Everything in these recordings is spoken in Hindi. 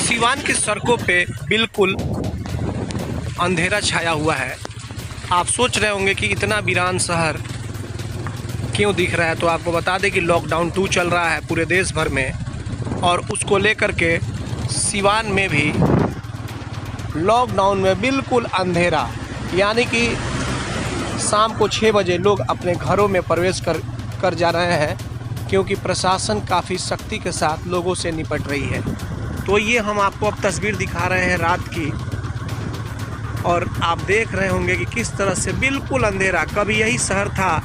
सिवान की सड़कों पे बिल्कुल अंधेरा छाया हुआ है। आप सोच रहे होंगे कि इतना वीरान शहर क्यों दिख रहा है, तो आपको बता दें कि लॉकडाउन 2 चल रहा है पूरे देश भर में, और उसको लेकर के सिवान में भी लॉकडाउन में बिल्कुल अंधेरा, यानी कि शाम को 6 बजे लोग अपने घरों में प्रवेश कर जा रहे हैं, क्योंकि प्रशासन काफ़ी सख्ती के साथ लोगों से निपट रही है। तो ये हम आपको अब तस्वीर दिखा रहे हैं रात की, और आप देख रहे होंगे कि किस तरह से बिल्कुल अंधेरा। कभी यही शहर था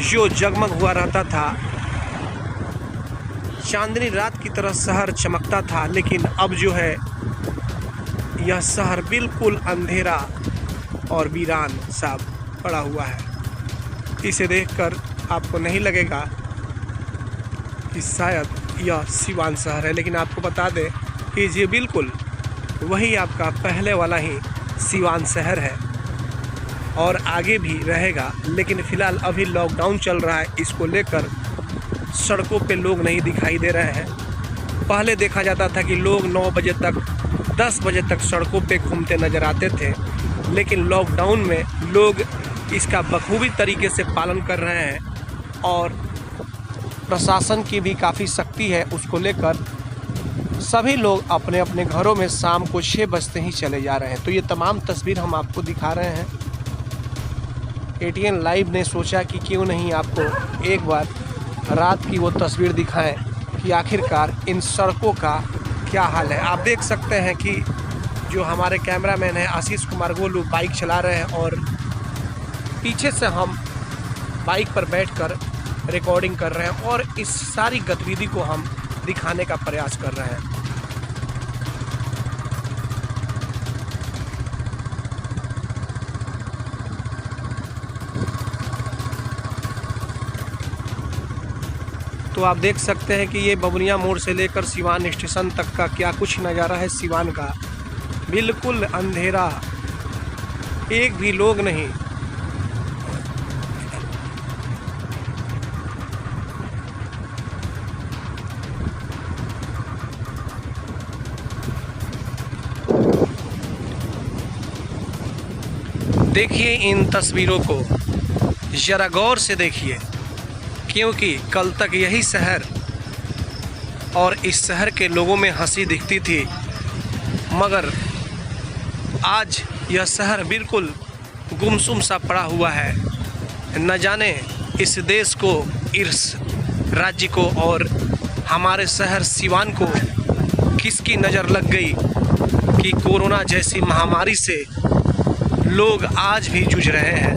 जो जगमग हुआ रहता था, चांदनी रात की तरह शहर चमकता था, लेकिन अब जो है यह शहर बिल्कुल अंधेरा और वीरान सा पड़ा हुआ है। इसे देखकर आपको नहीं लगेगा कि शायद यह सिवान शहर है, लेकिन आपको बता दें कि ये बिल्कुल वही आपका पहले वाला ही सिवान शहर है और आगे भी रहेगा। लेकिन फ़िलहाल अभी लॉकडाउन चल रहा है, इसको लेकर सड़कों पे लोग नहीं दिखाई दे रहे हैं। पहले देखा जाता था कि लोग 9 बजे तक 10 बजे तक सड़कों पे घूमते नज़र आते थे, लेकिन लॉकडाउन में लोग इसका बखूबी तरीके से पालन कर रहे हैं और प्रशासन की भी काफ़ी सख्ती है। उसको लेकर सभी लोग अपने अपने घरों में शाम को 6 बजते ही चले जा रहे हैं। तो ये तमाम तस्वीर हम आपको दिखा रहे हैं। ATN लाइव ने सोचा कि क्यों नहीं आपको एक बार रात की वो तस्वीर दिखाएं कि आखिरकार इन सड़कों का क्या हाल है। आप देख सकते हैं कि जो हमारे कैमरामैन हैं आशीष कुमार गोलू बाइक चला रहे हैं और पीछे से हम बाइक पर बैठकर रिकॉर्डिंग कर रहे हैं और इस सारी गतिविधि को हम दिखाने का प्रयास कर रहे हैं। तो आप देख सकते हैं कि ये बबुनिया मोड़ से लेकर सिवान स्टेशन तक का क्या कुछ नज़ारा है सिवान का। बिल्कुल अंधेरा, एक भी लोग नहीं। देखिए इन तस्वीरों को ज़रा गौर से देखिए, क्योंकि कल तक यही शहर और इस शहर के लोगों में हंसी दिखती थी, मगर आज यह शहर बिल्कुल गुमसुम सा पड़ा हुआ है। न जाने इस देश को, इस राज्य को और हमारे शहर सिवान को किसकी नज़र लग गई कि कोरोना जैसी महामारी से लोग आज भी जूझ रहे हैं।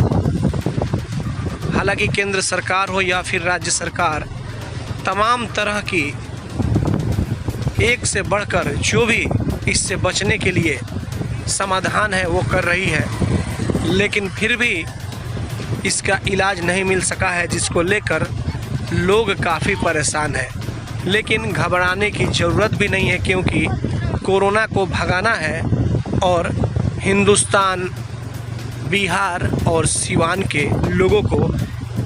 हालांकि केंद्र सरकार हो या फिर राज्य सरकार, तमाम तरह की एक से बढ़कर जो भी इससे बचने के लिए समाधान है वो कर रही है, लेकिन फिर भी इसका इलाज नहीं मिल सका है, जिसको लेकर लोग काफ़ी परेशान हैं। लेकिन घबराने की ज़रूरत भी नहीं है, क्योंकि कोरोना को भगाना है और हिंदुस्तान, बिहार और सिवान के लोगों को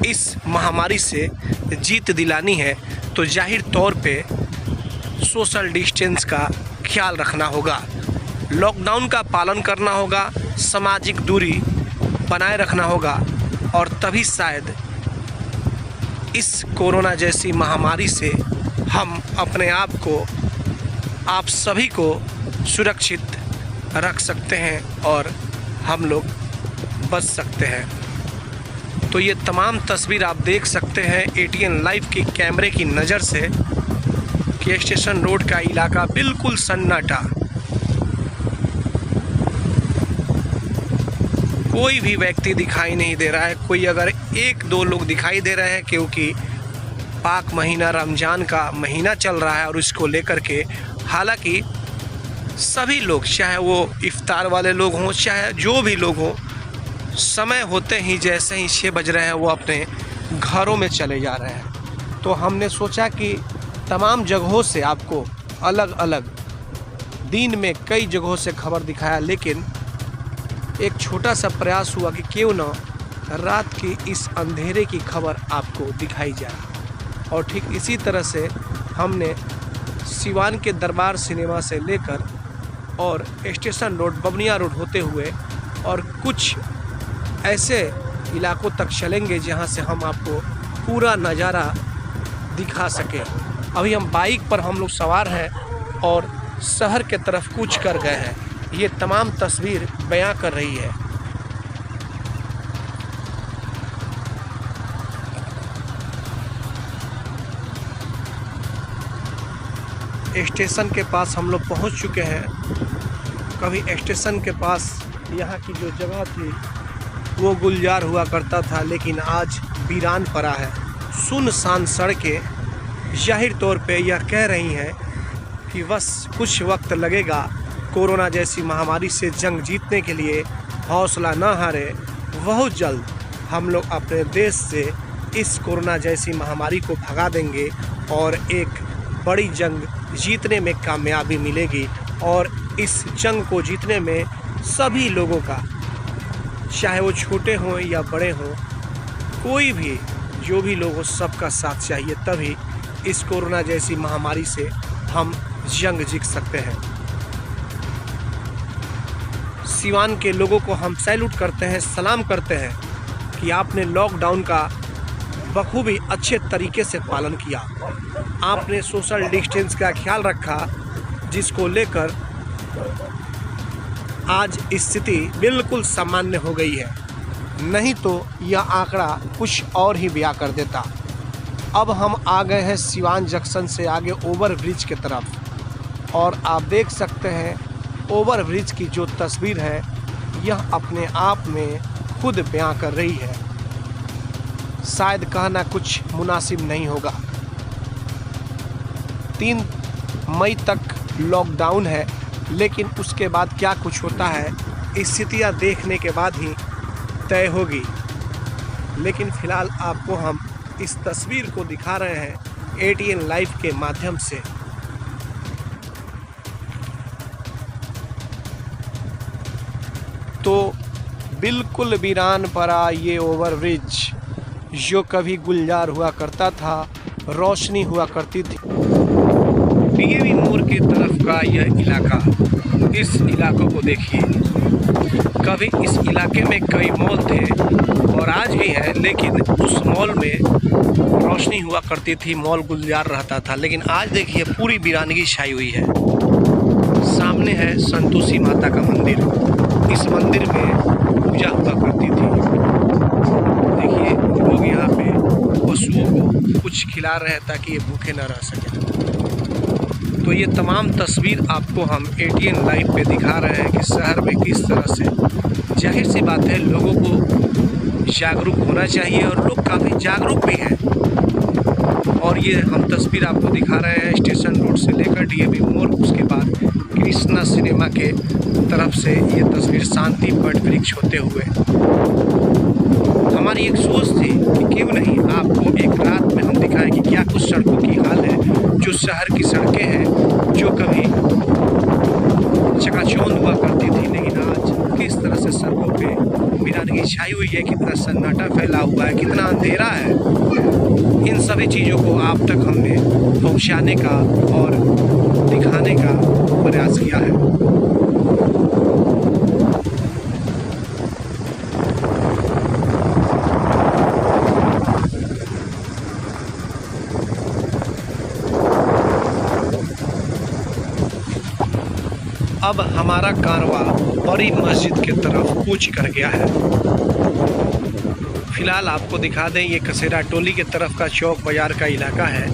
इस महामारी से जीत दिलानी है। तो जाहिर तौर पे सोशल डिस्टेंस का ख्याल रखना होगा, लॉकडाउन का पालन करना होगा, सामाजिक दूरी बनाए रखना होगा, और तभी शायद इस कोरोना जैसी महामारी से हम अपने आप को, आप सभी को सुरक्षित रख सकते हैं और हम लोग बच सकते हैं। तो ये तमाम तस्वीर आप देख सकते हैं ATN लाइव के कैमरे की नज़र से कि स्टेशन रोड का इलाका बिल्कुल सन्नाटा, कोई भी व्यक्ति दिखाई नहीं दे रहा है। कोई अगर 1-2 लोग दिखाई दे रहे हैं, क्योंकि पाक महीना रमज़ान का महीना चल रहा है और इसको लेकर के हालांकि सभी लोग, चाहे वो इफ्तार वाले लोग हों, चाहे जो भी लोग हों, समय होते ही जैसे ही 6 बज रहे हैं वो अपने घरों में चले जा रहे हैं। तो हमने सोचा कि तमाम जगहों से आपको अलग अलग दिन में कई जगहों से खबर दिखाया, लेकिन एक छोटा सा प्रयास हुआ कि क्यों ना रात की इस अंधेरे की खबर आपको दिखाई जाए। और ठीक इसी तरह से हमने सिवान के दरबार सिनेमा से लेकर और स्टेशन रोड, बबनिया रोड होते हुए और कुछ ऐसे इलाकों तक चलेंगे जहां से हम आपको पूरा नज़ारा दिखा सकें। अभी हम बाइक पर हम लोग सवार हैं और शहर के तरफ कूच कर गए हैं। ये तमाम तस्वीर बयां कर रही है। स्टेशन के पास हम लोग पहुंच चुके हैं। कभी स्टेशन के पास यहाँ की जो जगह थी वो गुलजार हुआ करता था, लेकिन आज वीरान पड़ा है। सुनसान सड़कें जाहिर तौर पे यह कह रही हैं कि बस कुछ वक्त लगेगा कोरोना जैसी महामारी से जंग जीतने के लिए। हौसला न हारे, बहुत जल्द हम लोग अपने देश से इस कोरोना जैसी महामारी को भगा देंगे और एक बड़ी जंग जीतने में कामयाबी मिलेगी। और इस जंग को जीतने में सभी लोगों का, चाहे वो छोटे हों या बड़े हों, कोई भी जो भी लोग हो, सबका साथ चाहिए, तभी इस कोरोना जैसी महामारी से हम जंग जीत सकते हैं। सिवान के लोगों को हम सैल्यूट करते हैं, सलाम करते हैं कि आपने लॉकडाउन का बखूबी अच्छे तरीके से पालन किया। आपने सोशल डिस्टेंस का ख्याल रखा, जिसको लेकर आज स्थिति बिल्कुल सामान्य हो गई है। नहीं तो यह आंकड़ा कुछ और ही बयां कर देता। अब हम आ गए हैं सिवान जंक्शन से आगे ओवर ब्रिज की तरफ और आप देख सकते हैं ओवर ब्रिज की जो तस्वीर है यह अपने आप में खुद बयां कर रही है। शायद कहना कुछ मुनासिब नहीं होगा। 3 मई तक लॉकडाउन है, लेकिन उसके बाद क्या कुछ होता है स्थितियाँ देखने के बाद ही तय होगी। लेकिन फ़िलहाल आपको हम इस तस्वीर को दिखा रहे हैं एटीएन लाइव के माध्यम से। तो बिल्कुल वीरान पड़ा ये ओवरब्रिज, जो कभी गुलजार हुआ करता था, रोशनी हुआ करती थी। डीएवी मोड़ के तरफ का यह इलाका, इस इलाकों को देखिए। कभी इस इलाके में कई मॉल थे और आज भी है, लेकिन उस मॉल में रोशनी हुआ करती थी, मॉल गुलजार रहता था। लेकिन आज देखिए पूरी वीरानगी छाई हुई है। सामने है संतोषी माता का मंदिर। इस मंदिर में पूजा हुआ करती थी। देखिए लोग यहाँ पे पशुओं को कुछ खिला रहे हैं ताकि ये भूखे न रह सके। तो ये तमाम तस्वीर आपको हम एटीएन लाइव पे दिखा रहे हैं कि शहर में किस तरह से, जाहिर सी बात है, लोगों को जागरूक होना चाहिए और लोग काफ़ी जागरूक भी हैं। और ये हम तस्वीर आपको दिखा रहे हैं स्टेशन रोड से लेकर डीएवी मोड़, उसके बाद कृष्णा सिनेमा के तरफ से ये तस्वीर शांति वट वृक्ष होते हुए। हमारी एक सोच थी कि क्यों नहीं आपको एक रात में हम दिखाएं कि क्या कुछ सड़कों की हाल है, जो शहर की सड़कें हैं, जो कभी चकाचौंध हुआ करती थी, लेकिन आज किस तरह से सड़कों पे वीरानगी छाई हुई है, कितना सन्नाटा फैला हुआ है, कितना अंधेरा है। इन सभी चीज़ों को आप तक हमने पहुंचाने का और दिखाने का प्रयास किया है। अब हमारा कारवां बड़ी मस्जिद की तरफ कूच कर गया है। फिलहाल आपको दिखा दें ये कसेरा टोली के तरफ का चौक बाज़ार का इलाका है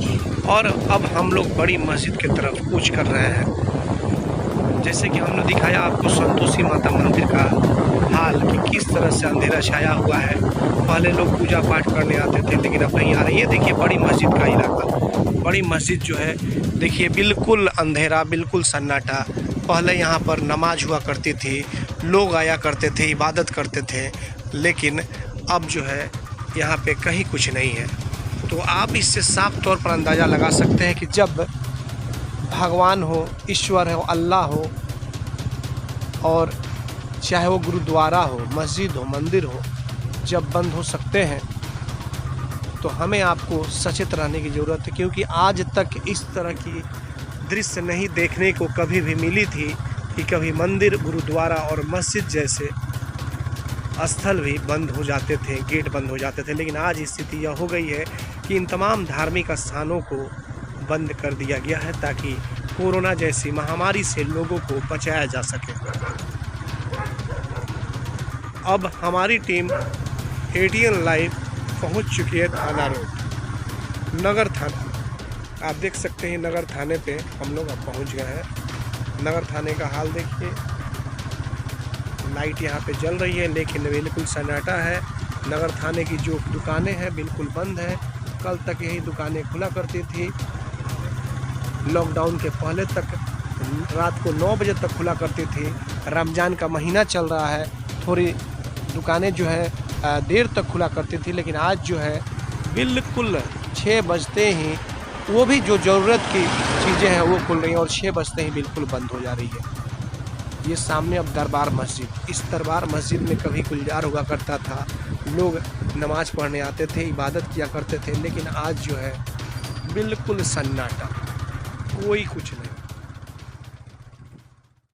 और अब हम लोग बड़ी मस्जिद की तरफ कूच कर रहे हैं। जैसे कि हमने दिखाया आपको संतोषी माता मंदिर का हाल कि किस तरह से अंधेरा छाया हुआ है। पहले लोग पूजा पाठ करने आते थे, लेकिन अब नहीं आ रहे। ये देखिए बड़ी मस्जिद का इलाका, बड़ी मस्जिद जो है देखिए बिल्कुल अंधेरा, बिल्कुल सन्नाटा। पहले यहाँ पर नमाज हुआ करती थी, लोग आया करते थे, इबादत करते थे, लेकिन अब जो है यहाँ पे कहीं कुछ नहीं है। तो आप इससे साफ तौर पर अंदाज़ा लगा सकते हैं कि जब भगवान हो, ईश्वर हो, अल्लाह हो, और चाहे वो गुरुद्वारा हो, मस्जिद हो, मंदिर हो, जब बंद हो सकते हैं तो हमें आपको सचेत रहने की ज़रूरत है, क्योंकि आज तक इस तरह की दृश्य नहीं देखने को कभी भी मिली थी कि कभी मंदिर, गुरुद्वारा और मस्जिद जैसे स्थल भी बंद हो जाते थे, गेट बंद हो जाते थे। लेकिन आज स्थिति यह हो गई है कि इन तमाम धार्मिक स्थानों को बंद कर दिया गया है ताकि कोरोना जैसी महामारी से लोगों को बचाया जा सके। अब हमारी टीम ATN लाइव पहुंच चुकी है थाना रोड, नगर थाना। आप देख सकते हैं नगर थाने पे हम लोग अब पहुंच गए हैं। नगर थाने का हाल देखिए, लाइट यहाँ पे जल रही है लेकिन बिल्कुल सन्नाटा है। नगर थाने की जो दुकानें हैं बिल्कुल बंद है। कल तक यही दुकानें खुला करती थी, लॉकडाउन के पहले तक रात को 9 बजे तक खुला करती थी। रमज़ान का महीना चल रहा है, थोड़ी दुकानें जो है देर तक खुला करती थी, लेकिन आज जो है बिल्कुल 6 बजते ही वो भी जो ज़रूरत की चीज़ें हैं वो खुल रही हैं और 6 बजते ही बिल्कुल बंद हो जा रही है। ये सामने अब दरबार मस्जिद, इस दरबार मस्जिद में कभी गुलजार हुआ करता था, लोग नमाज़ पढ़ने आते थे, इबादत किया करते थे, लेकिन आज जो है बिल्कुल सन्नाटा, कोई कुछ नहीं।